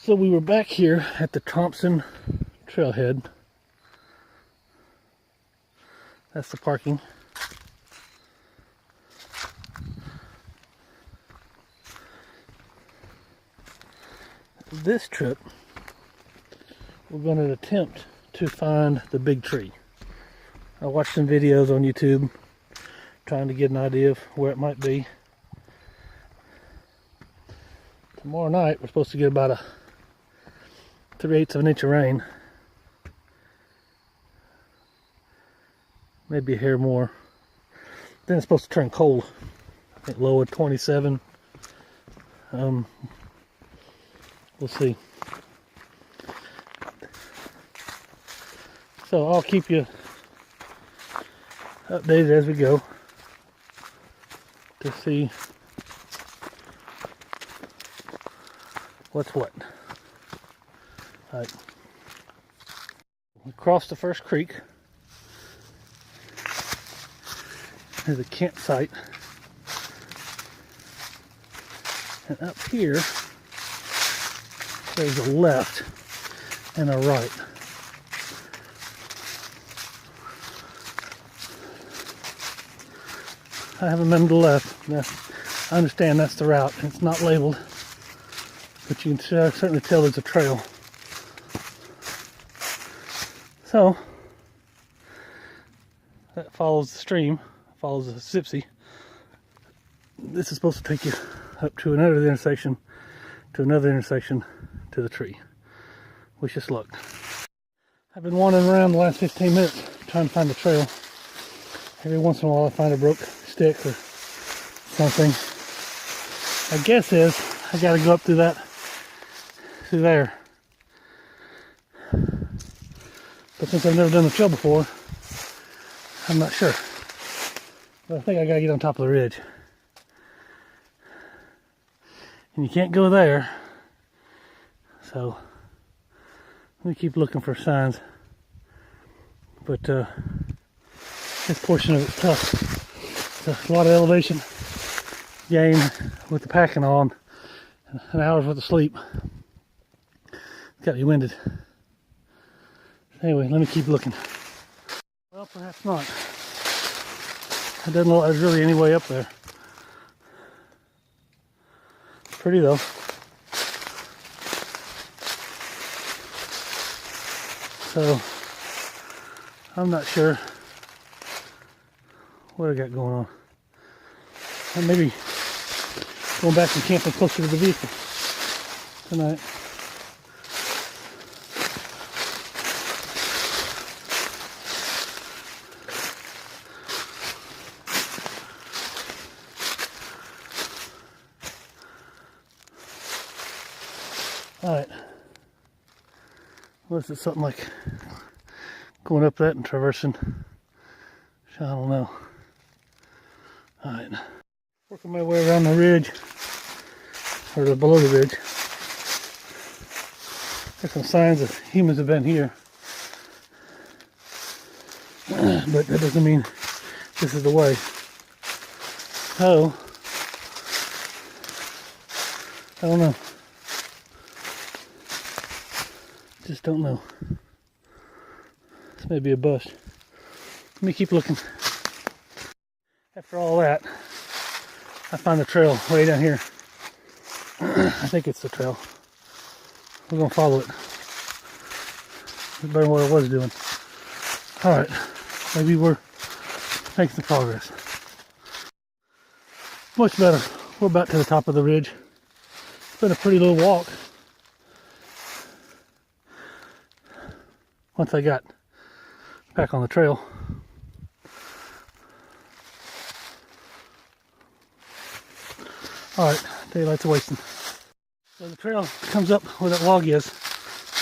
So we were back here at the Thompson trailhead. That's the parking. This trip, we're going to attempt to find the big tree. I watched some videos on YouTube trying to get an idea of where it might be. Tomorrow night we're supposed to get about a 3/8 of an inch of rain. Maybe a hair more. Then it's supposed to turn cold. I think low of 27. We'll see. So I'll keep you updated as we go to see what's what. All right. We crossed the first creek. There's a campsite. And up here, there's a left and a right. I have a member to the left. Now, I understand that's the route. It's not labeled, but you can certainly tell there's a trail. So, that follows the stream, follows the Sipsey. This is supposed to take you up to another intersection, to the tree. Wish us luck. I've been wandering around the last 15 minutes trying to find a trail. Every once in a while I find a broke stick or something. My guess is I gotta go up through there. But since I've never done the trail before, I'm not sure. But I think I gotta get on top of the ridge. And you can't go there. So let me keep looking for signs. But this portion of it's tough. It's a lot of elevation gain with the packing on, and an hour's worth of sleep. It's got me winded. Anyway, let me keep looking. Well, perhaps not. It doesn't look like there's really any way up there. Pretty though. So, I'm not sure what I got going on. And maybe going back and camping closer to the vehicle tonight. Alright. What is it? Something like going up that and traversing? I don't know. Alright. Working my way around the ridge, or below the ridge. There's some signs that humans have been here. But that doesn't mean this is the way. So, I don't know. Just don't know. This may be a bust. Let me keep looking. After all that, I found the trail way down here. I think it's the trail. We're gonna follow it. It's better than what I was doing. Alright, maybe we're making some progress. Much better. We're about to the top of the ridge. It's been a pretty little walk. Once I got back on the trail. Alright, daylight's wasting. So the trail comes up where that log is,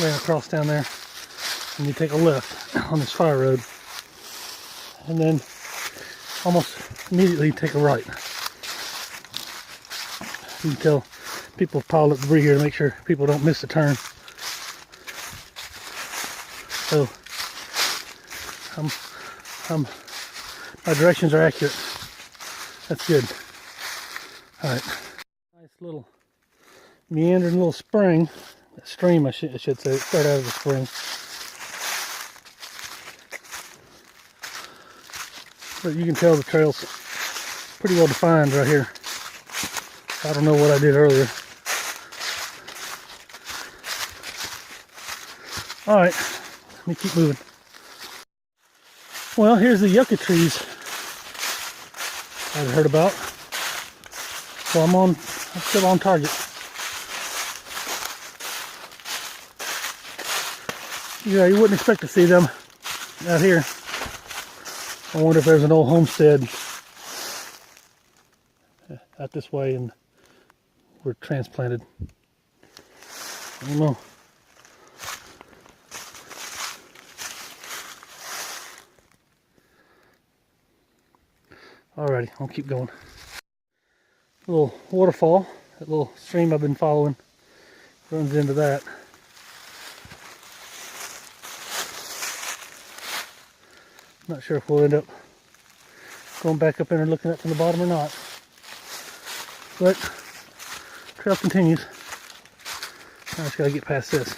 laying across down there, and you take a left on this fire road, and then almost immediately take a right. You can tell people piled up debris here to make sure people don't miss the turn. So, my directions are accurate. That's good. Alright. Nice little meandering little spring stream, I should say. It started out as a spring. But you can tell the trail's pretty well defined right here. I don't know what I did earlier. Alright, let me keep moving. Well, here's the yucca trees I'd heard about. So I'm still on target. Yeah, you wouldn't expect to see them out here. I wonder if there's an old homestead out this way and we're transplanted. I don't know. Alrighty, I'll keep going. A little waterfall, that little stream I've been following runs into that. Not sure if we'll end up going back up in and looking at from the bottom or not. But trail continues. I just gotta get past this.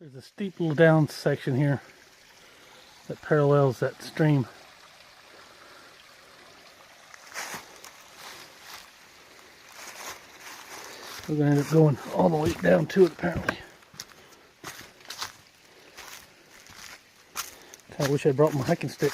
There's a steep little down section here that parallels that stream. We're gonna end up going all the way down to it apparently. I wish I brought my hiking stick.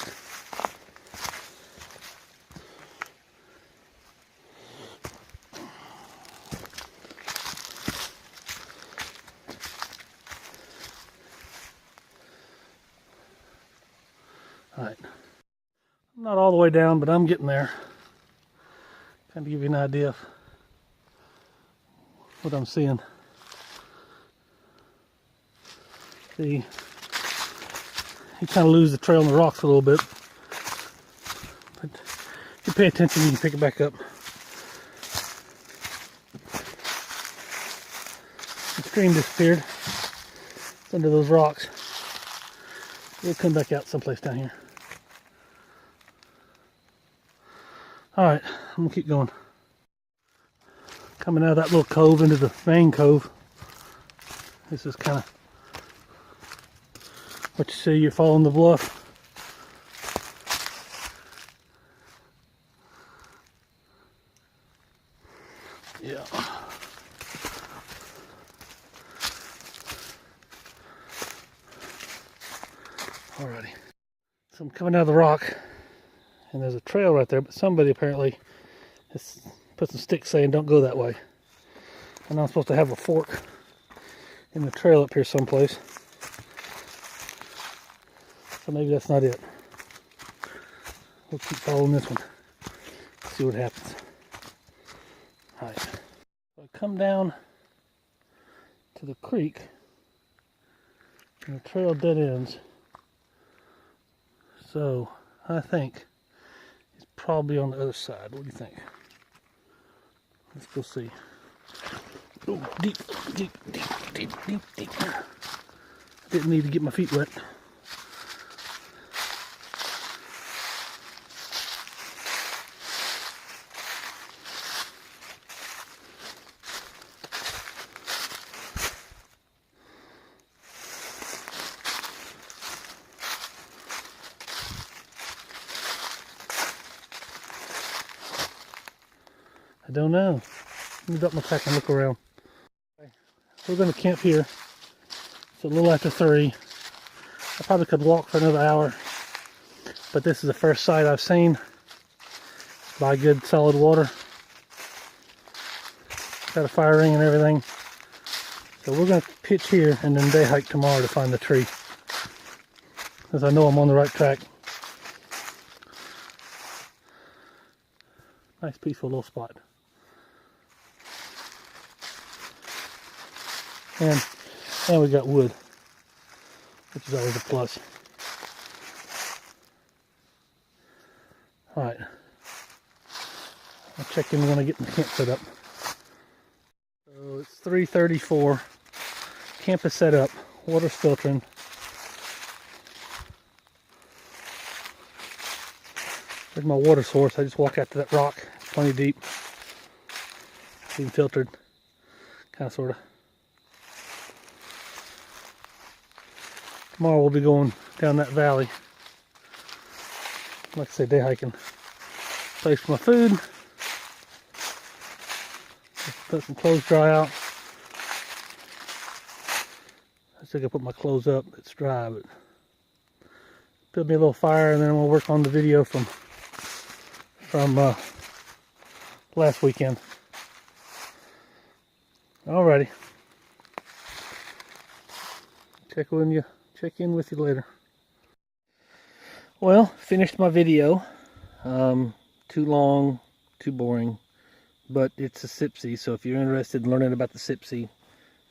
Alright. I'm not all the way down, but I'm getting there. Kind of give you an idea of what I'm seeing. See, you kind of lose the trail in the rocks a little bit, but if you pay attention you can pick it back up. The stream disappeared. It's under those rocks. It'll come back out someplace down here. Alright, I'm gonna keep going. Coming out of that little cove into the main cove. This is kind of what you see. You're following the bluff. Yeah. Alrighty. So I'm coming out of the rock and there's a trail right there, but somebody apparently has put some sticks saying don't go that way. And I'm supposed to have a fork in the trail up here someplace. So maybe that's not it. We'll keep following this one. See what happens. Alright. So I come down to the creek and the trail dead ends. So I think it's probably on the other side. What do you think? Let's go see. Oh, deep, deep, deep, deep, deep, deep. Didn't need to get my feet wet. I don't know. Let me drop my pack and look around. Okay. We're going to camp here. It's a little after 3. I probably could walk for another hour. But this is the first site I've seen by good solid water. Got a fire ring and everything. So we're going to pitch here and then day hike tomorrow to find the tree. Because I know I'm on the right track. Nice peaceful little spot. And we got wood, which is always a plus. Alright. I'll check in when I get my camp set up. So it's 3:34. Camp is set up. Water's filtering. There's my water source. I just walk out to that rock. It's plenty deep. Being filtered. kind of, sort of. Tomorrow we'll be going down that valley. Like I say, day hiking. Place for my food. Let some clothes dry out. I still gotta put my clothes up. It's dry, but build me a little fire, and then we'll work on the video from last weekend. Alrighty. Check in with you later. Well, finished my video. Too long, too boring, but it's a Sipsey, so if you're interested in learning about the Sipsey,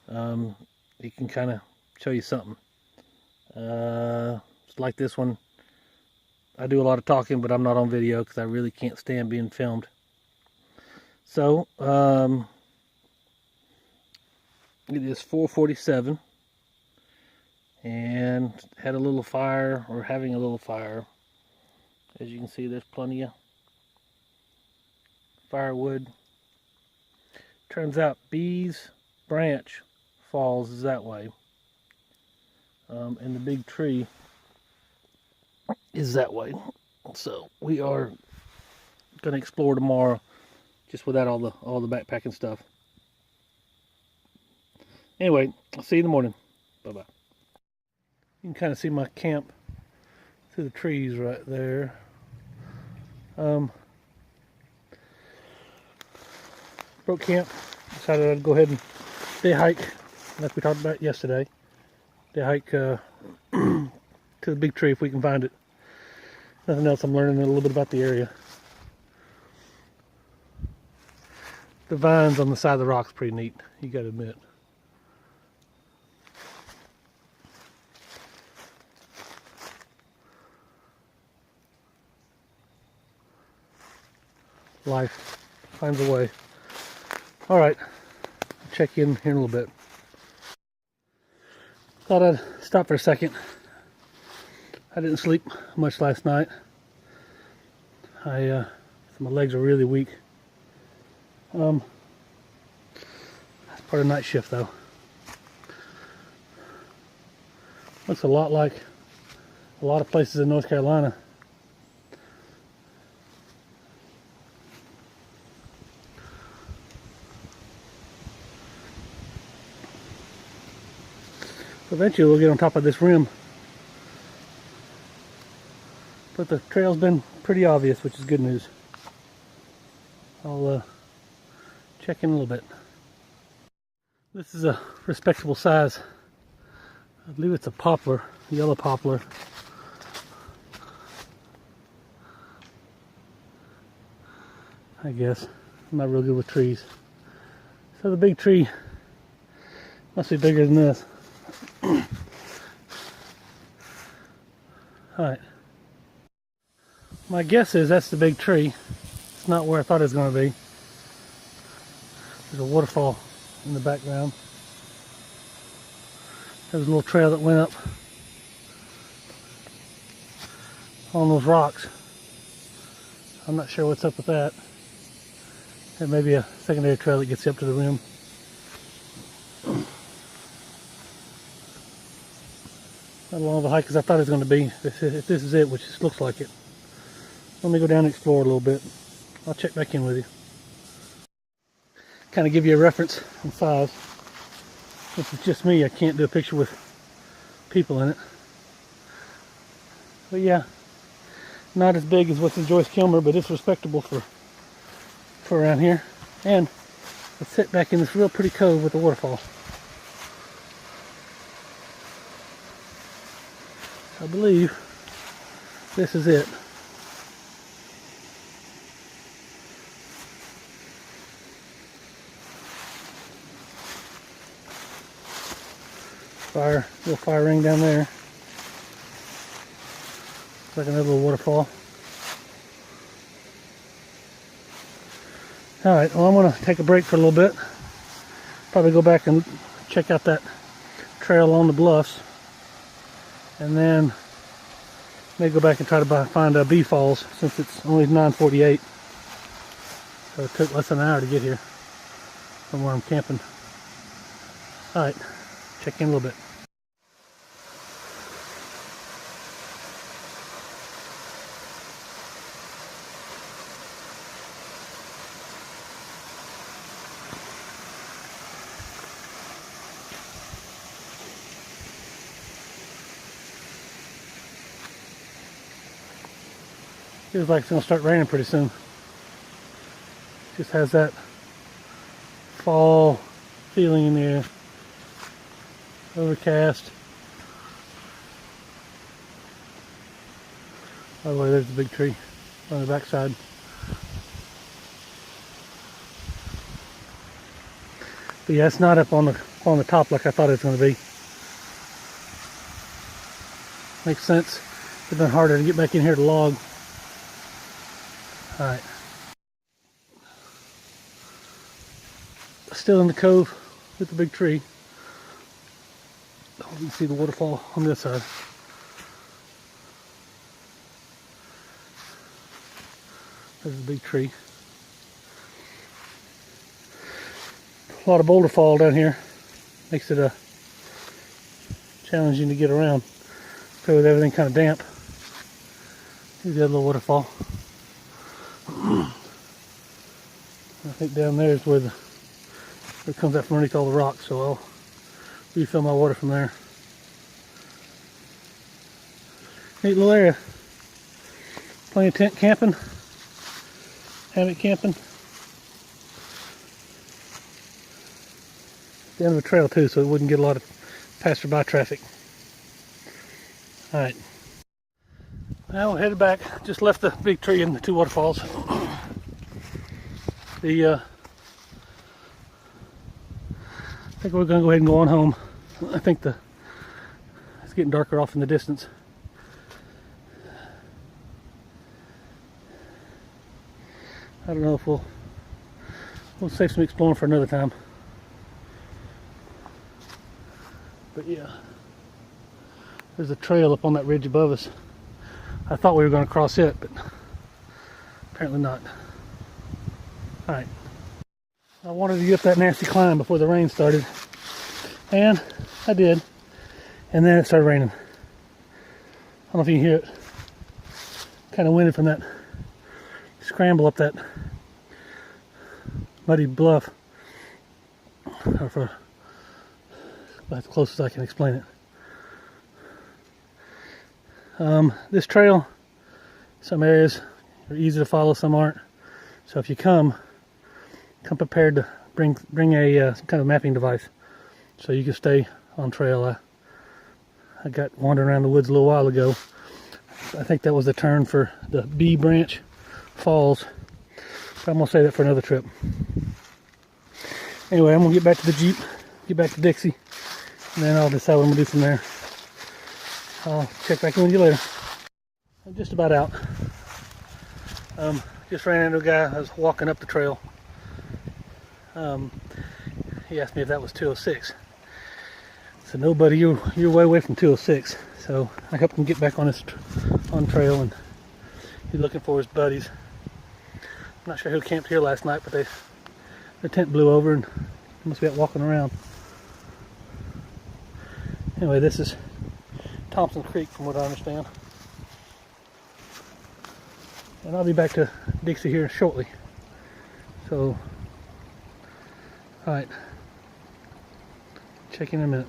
it can kind of show you something. It's like this one. I do a lot of talking, but I'm not on video because I really can't stand being filmed. So, it is 4:47, and had a little fire, or having a little fire. As you can see, there's plenty of firewood. Turns out Bee's branch falls that way, and the big tree is that way. So we are going to explore tomorrow, just without all the backpacking stuff. Anyway, I'll see you in the morning. Bye bye. You can kind of see my camp through the trees right there. Broke camp. Decided I'd go ahead and day hike, like we talked about yesterday. Day hike to the big tree if we can find it. Nothing else. I'm learning a little bit about the area. The vines on the side of the rock's pretty neat, you gotta admit. Life finds a way. Alright, check in here in a little bit. Thought I'd stop for a second. I didn't sleep much last night. My legs are really weak. That's part of night shift though. Looks a lot like a lot of places in North Carolina. Eventually we'll get on top of this rim. But the trail's been pretty obvious, which is good news. I'll check in a little bit. This is a respectable size. I believe it's a poplar, yellow poplar. I guess. I'm not real good with trees. So the big tree must be bigger than this. Alright. My guess is that's the big tree. It's not where I thought it was going to be. There's a waterfall in the background. There's a little trail that went up on those rocks. I'm not sure what's up with that. There may be a secondary trail that gets you up to the rim. Not as long of a hike as I thought it was going to be. If this is it, which it looks like it. Let me go down and explore a little bit. I'll check back in with you. Kind of give you a reference in size. This is just me. I can't do a picture with people in it. But yeah, not as big as what's in Joyce Kilmer, but it's respectable for around here. And let's sit back in this real pretty cove with the waterfall. I believe this is it. Little fire ring down there. It's like another little waterfall. Alright, well I'm going to take a break for a little bit. Probably go back and check out that trail on the bluffs. And then maybe go back and try to find Bee Falls, since it's only 9:48. So it took less than an hour to get here from where I'm camping. Alright, check in a little bit. Feels like it's going to start raining pretty soon. Just has that fall feeling in the air. Overcast. By the way, there's the big tree on the backside. But yeah, it's not up on the top like I thought it was going to be. Makes sense. It's been harder to get back in here to log. Alright. Still in the cove with the big tree. Oh, you can see the waterfall on this side. There's a big tree. A lot of boulder fall down here. Makes it challenging to get around. So with everything kind of damp. Here's the other little waterfall. I think down there is where it comes out from underneath all the rocks, so I'll refill my water from there. Neat little area. Plenty of tent camping, hammock camping. The end of a trail too, so it wouldn't get a lot of passerby traffic. Alright. Now we're headed back. Just left the big tree and the two waterfalls. I think we're going to go ahead and go on home. I think it's getting darker off in the distance. I don't know if we'll save some exploring for another time. But yeah, there's a trail up on that ridge above us. I thought we were going to cross it, but apparently not. Alright. I wanted to get up that nasty climb before the rain started. And I did. And then it started raining. I don't know if you can hear it. Kind of winded from that scramble up that muddy bluff. That's the closest I can explain it. This trail, some areas are easy to follow, some aren't. So if you come prepared to bring some kind of mapping device so you can stay on trail. I got wandering around the woods a little while ago. I think that was the turn for the B Branch Falls. But I'm gonna save that for another trip. Anyway, I'm gonna get back to the Jeep, get back to Dixie, and then I'll decide what I'm gonna do from there. I'll check back in with you later. I'm just about out. Just ran into a guy. I was walking up the trail. He asked me if that was 206. I said, no buddy, you're way away from 206. So I helped him get back on trail, and he's looking for his buddies. I'm not sure who camped here last night, but their tent blew over and they must be out walking around. Anyway, this is Thompson Creek from what I understand. And I'll be back to Dixie here shortly. So, alright. Check in a minute.